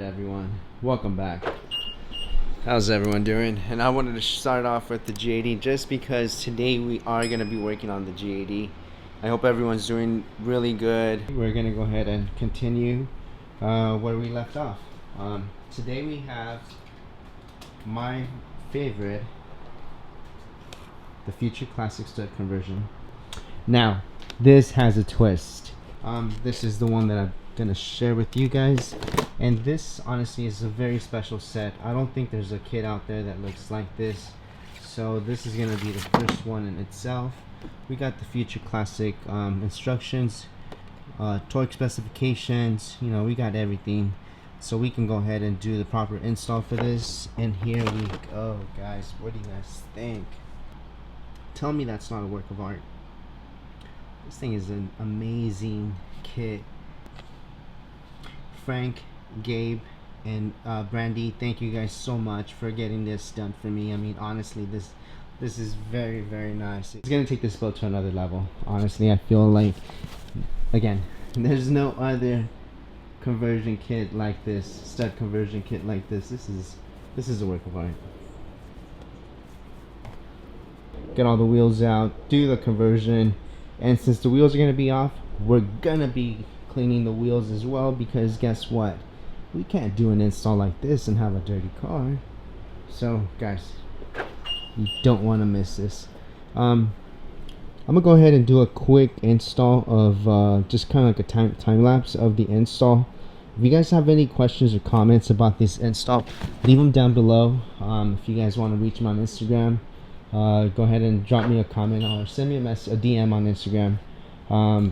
Everyone, welcome back. How's everyone doing? And I wanted to start off with the G80 just because today we are going to be working on the G80. I hope everyone's doing really good. We're going to go ahead and continue where we left off. Today we have my favorite, the Future Classic stud conversion. Now, this has a twist. This is the one that I'm gonna share with you guys, and this honestly is a very special set. I don't think there's a kit out there that looks like this, so this is gonna be the first one in itself. We got the Future Classic instructions, torque specifications, you know, we got everything, so we can go ahead and do the proper install for this. And here we go, guys. What do you guys think? Tell me that's not a work of art. This thing is an amazing kit. Frank, Gabe, and Brandy, thank you guys so much for getting this done for me. I mean, honestly, this is very, very nice. It's gonna take this boat to another level. Honestly, I feel like, again, there's no other conversion kit like this, stud conversion kit like this. This is a work of art. Get all the wheels out, do the conversion, and since the wheels are gonna be off, we're gonna be cleaning the wheels as well, because guess what, we can't do an install like this and have a dirty car. So guys, you don't want to miss this. I'm gonna go ahead and do a quick install of just kind of like a time lapse of the install. If you guys have any questions or comments about this install, leave them down below. If you guys want to reach me on Instagram, go ahead and drop me a comment or send me a DM on Instagram.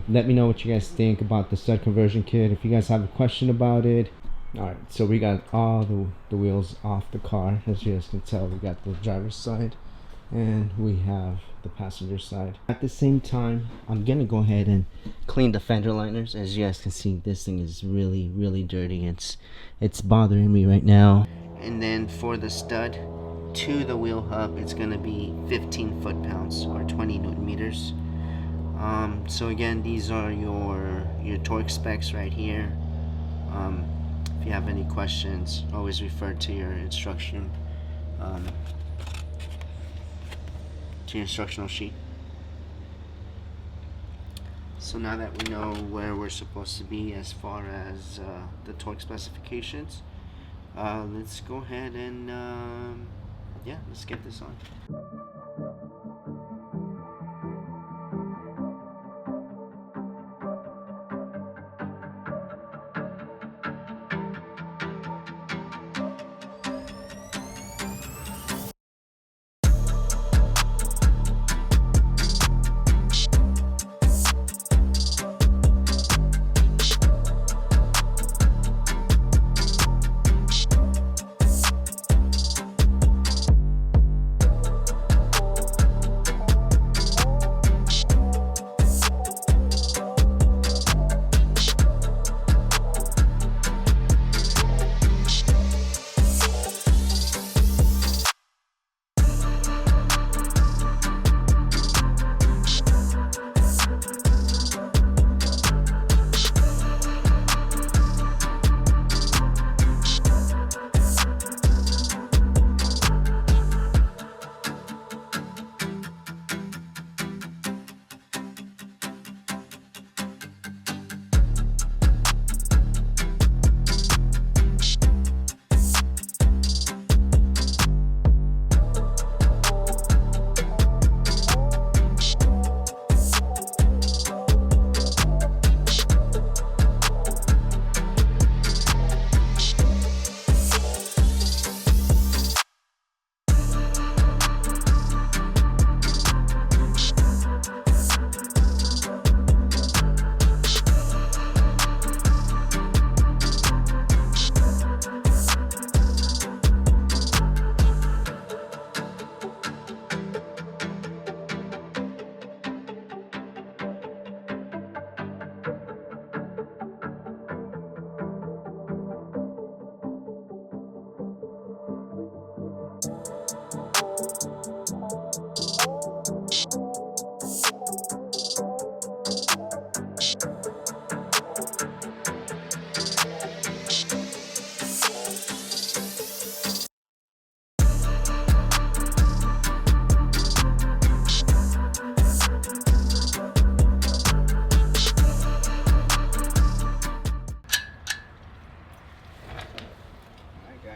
Let me know what you guys think about the stud conversion kit, if you guys have a question about it. Alright, so we got all the wheels off the car. As you guys can tell, we got the driver's side and we have the passenger side. At the same time, I'm gonna go ahead and clean the fender liners. As you guys can see, this thing is really, really dirty. It's bothering me right now. And then for the stud to the wheel hub, it's gonna be 15 foot-pounds or 20 newton meters. So again, these are your torque specs right here. If you have any questions, always refer to your instruction, to your instructional sheet. So now that we know where we're supposed to be as far as the torque specifications, let's go ahead and yeah, let's get this on.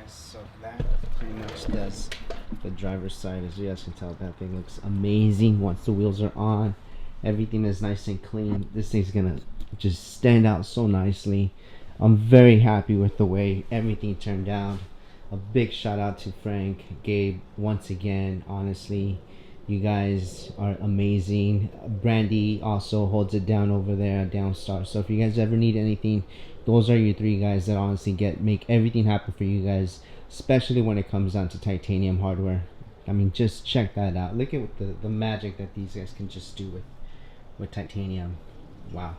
guys, so that pretty much does the driver's side. As you guys can tell, that thing looks amazing once the wheels are on. Everything is nice and clean. This thing's gonna just stand out so nicely. I'm very happy with the way everything turned out. A big shout out to Frank, Gabe, once again. Honestly, you guys are amazing. Brandy also holds it down over there at Downstar. So if you guys ever need anything, those are your three guys that honestly make everything happen for you guys, especially when it comes down to titanium hardware. I mean, just check that out. Look at the magic that these guys can just do with titanium. Wow.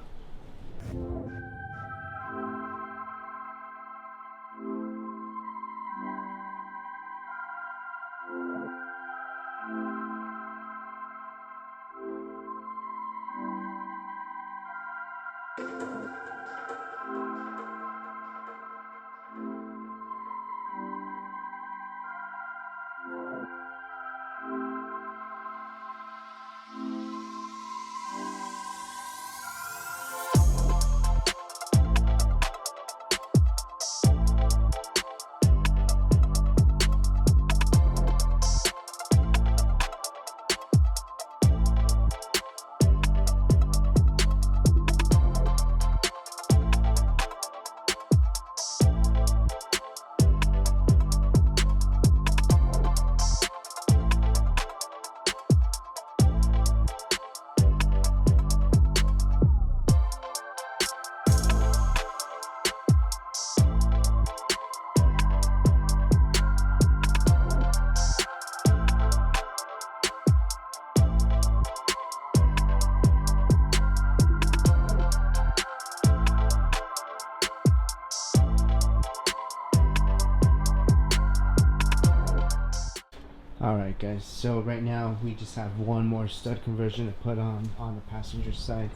Alright guys, so right now we just have one more stud conversion to put on the passenger side.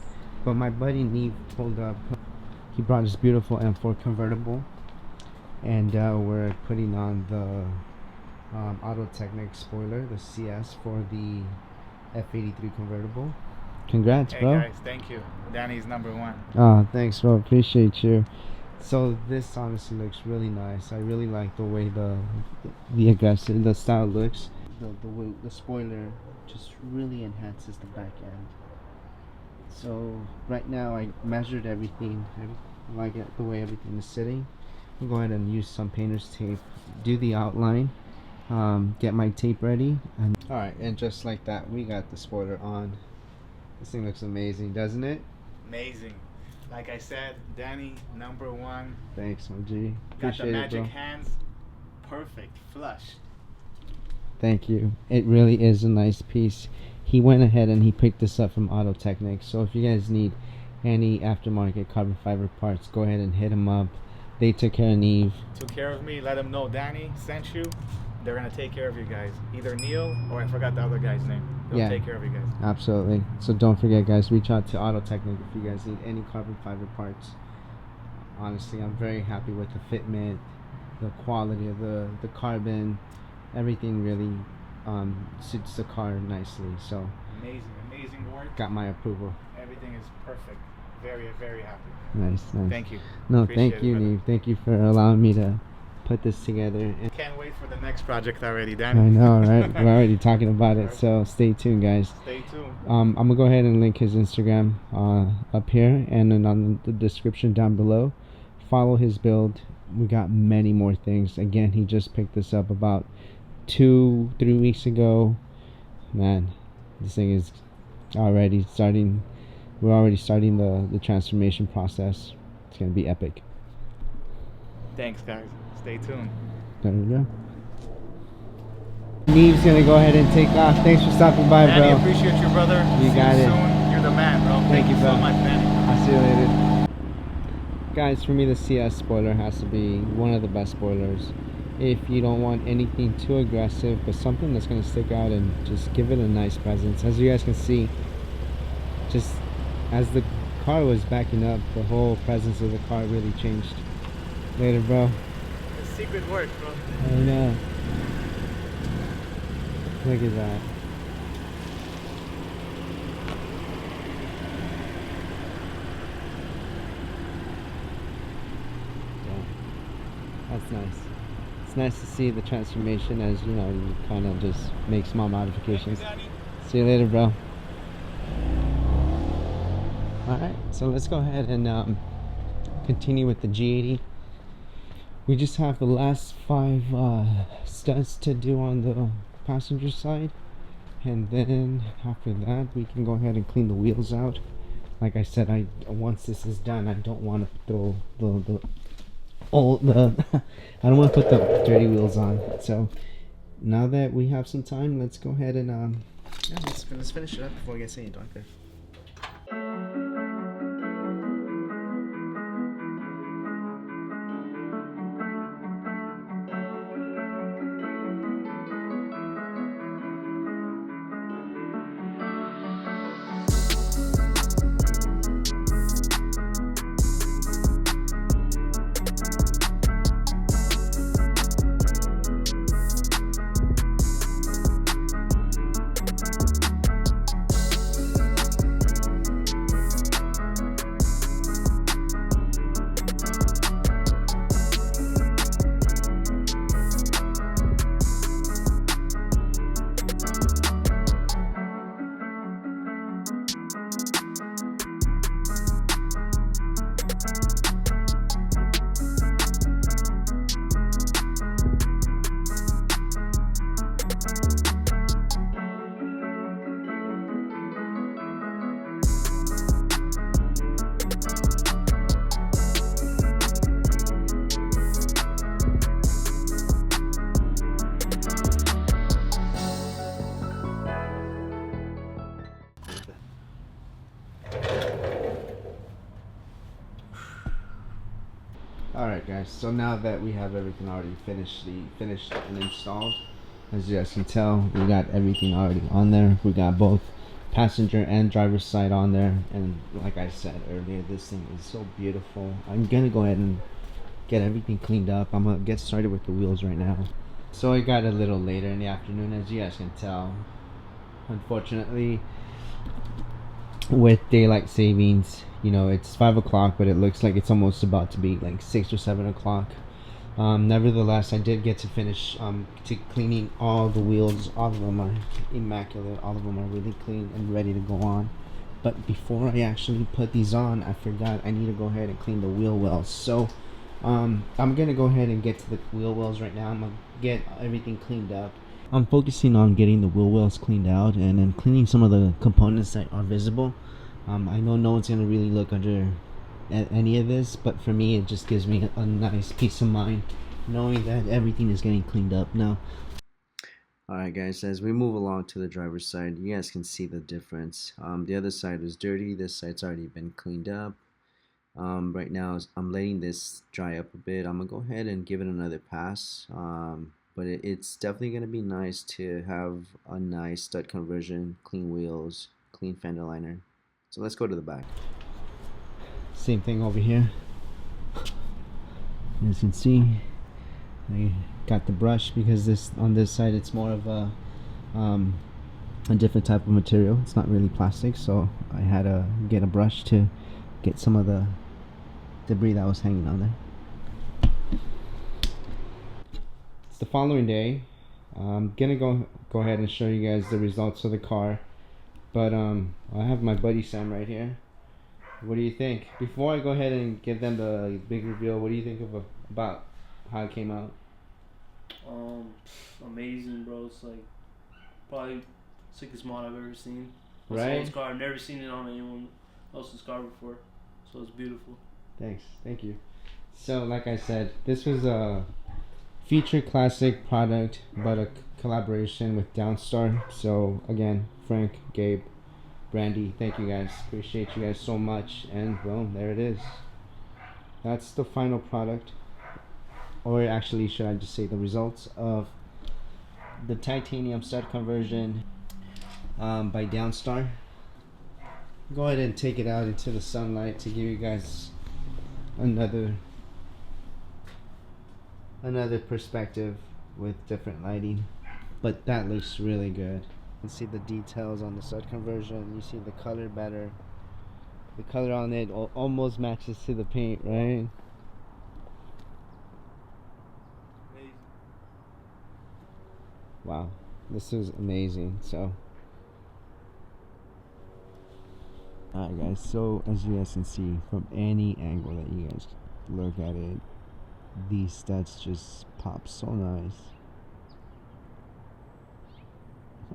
But my buddy Neve pulled up. He brought his beautiful M4 convertible, and we're putting on the Auto Technic spoiler, the CS, for the F83 convertible. Congrats, bro. Hey guys, thank you. Danny's #1. Oh, thanks, bro. Appreciate you. So this honestly looks really nice. I really like the way the style looks. The way the spoiler just really enhances the back end. So right now I measured everything. I like it the way everything is sitting. I'll go ahead and use some painter's tape, do the outline, get my tape ready, and alright, and just like that we got the spoiler on. This thing looks amazing, doesn't it? Amazing. Like I said, Danny #1. Thanks, my G. Got the magic it, hands. Perfect. Flush. Thank you. It really is a nice piece. He went ahead and he picked this up from Auto Technic. So if you guys need any aftermarket carbon fiber parts, go ahead and hit him up. They took care of Neve. Took care of me. Let him know Danny sent you. They're going to take care of you guys. Either Neil or I forgot the other guy's name. They'll take care of you guys. Absolutely. So don't forget, guys, reach out to Auto Technic if you guys need any carbon fiber parts. Honestly, I'm very happy with the fitment, the quality of the carbon. Everything really suits the car nicely. So amazing work. Got my approval. Everything is perfect. Very, very happy. Nice. Thank you. No, thank you, Neve. Thank you for allowing me to put this together. And can't wait for the next project already, Danny. I know, right? We're already talking about it, so stay tuned, guys. Stay tuned. I'm gonna go ahead and link his Instagram up here and then on the description down below. Follow his build. We got many more things. Again, he just picked this up about 2-3 weeks ago. Man, this thing is already starting. We're already starting the transformation process. It's gonna be epic. Thanks, guys. Stay tuned. There we go. Neve's gonna go ahead and take off. Thanks for stopping by, Danny, bro. Appreciate you, brother. You got it. Soon. You're the man, bro. Thank you bro. so much, Danny. I'll see you later. Guys, for me the CS spoiler has to be one of the best spoilers. If you don't want anything too aggressive, but something that's gonna stick out and just give it a nice presence. As you guys can see, just as the car was backing up, the whole presence of the car really changed. Later, bro. The secret work, bro. I know. Look at that. Yeah. That's nice. It's nice to see the transformation as, you know, you kind of just make small modifications. See you later, bro. Alright, so let's go ahead and continue with the G80. We just have the last 5 studs to do on the passenger side, and then after that we can go ahead and clean the wheels out. Like I said, once this is done, I don't want to throw the I don't want to put the dirty wheels on. So now that we have some time, let's go ahead and yeah, let's finish it up before it gets any darker. Alright guys, so now that we have everything already finished and installed, as you guys can tell, we got everything already on there. We got both passenger and driver's side on there, and like I said earlier, this thing is so beautiful. I'm gonna go ahead and get everything cleaned up. I'm gonna get started with the wheels right now. So I got a little later in the afternoon, as you guys can tell. Unfortunately, with daylight savings, you know, it's 5 o'clock, but it looks like it's almost about to be like 6 or 7 o'clock. Nevertheless, I did get to finish to cleaning all the wheels. All of them are immaculate. All of them are really clean and ready to go on. But before I actually put these on, I forgot I need to go ahead and clean the wheel wells. So I'm gonna go ahead and get to the wheel wells right now. I'm gonna get everything cleaned up. I'm focusing on getting the wheel wells cleaned out and then cleaning some of the components that are visible. I know no one's gonna really look under at any of this, but for me it just gives me a nice peace of mind knowing that everything is getting cleaned up now. Alright guys, as we move along to the driver's side, you guys can see the difference. The other side was dirty, this side's already been cleaned up. Right now I'm letting this dry up a bit. I'm gonna go ahead and give it another pass, but it's definitely gonna be nice to have a nice stud conversion, clean wheels, clean fender liner. So let's go to the back. Same thing over here. As you can see, I got the brush because this on this side it's more of a different type of material. It's not really plastic, so I had to get a brush to get some of the debris that was hanging on there. It's the following day. I'm gonna go ahead and show you guys the results of the car, but I have my buddy Sam right here. What do you think? Before I go ahead and give them the big reveal, what do you think about how it came out? Amazing, bro. It's like probably sickest mod I've ever seen. On Right? someone's car. I've never seen it on anyone else's car before, so it's beautiful. Thanks, thank you. So, like I said, this was a feature classic product, but a collaboration with Downstar. So again, Frank, Gabe, Brandy, thank you guys. Appreciate you guys so much. And boom, there it is. That's the final product, or actually should I just say the results of the titanium stud conversion by Downstar. Go ahead and take it out into the sunlight to give you guys another perspective with different lighting, but that looks really good. You can see the details on the stud conversion. You see the color better. The color on it almost matches to the paint, right? wow, this is amazing. So alright guys, so as you guys can see from any angle that you guys look at it, these studs just pop so nice.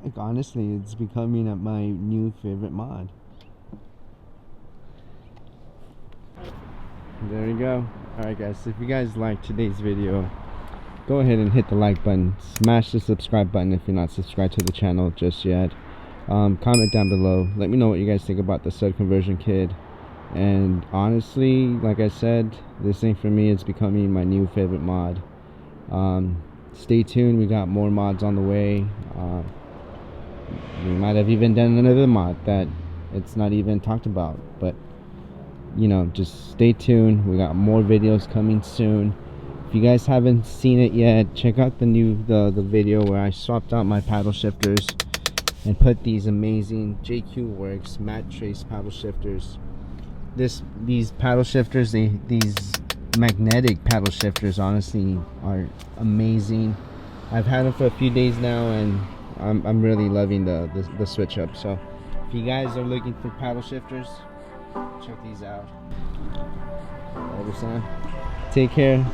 Like honestly, it's becoming my new favorite mod. There we go. Alright guys, so if you guys liked today's video, go ahead and hit the like button, smash the subscribe button if you're not subscribed to the channel just yet. Comment down below, let me know what you guys think about the stud conversion kit. And honestly, like I said, this thing for me is becoming my new favorite mod. Stay tuned, we got more mods on the way. We might have even done another mod that it's not even talked about, but you know, just stay tuned. We got more videos coming soon. If you guys haven't seen it yet, check out the video where I swapped out my paddle shifters and put these amazing JQ Works matte trace paddle shifters. These paddle shifters, these magnetic paddle shifters, honestly are amazing. I've had them for a few days now, and I'm really loving the switch up. So if you guys are looking for paddle shifters, check these out. Later, son. Take care.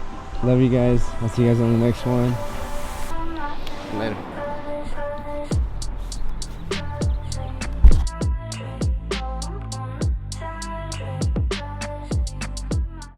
Love you guys. I'll see you guys on the next one. Later.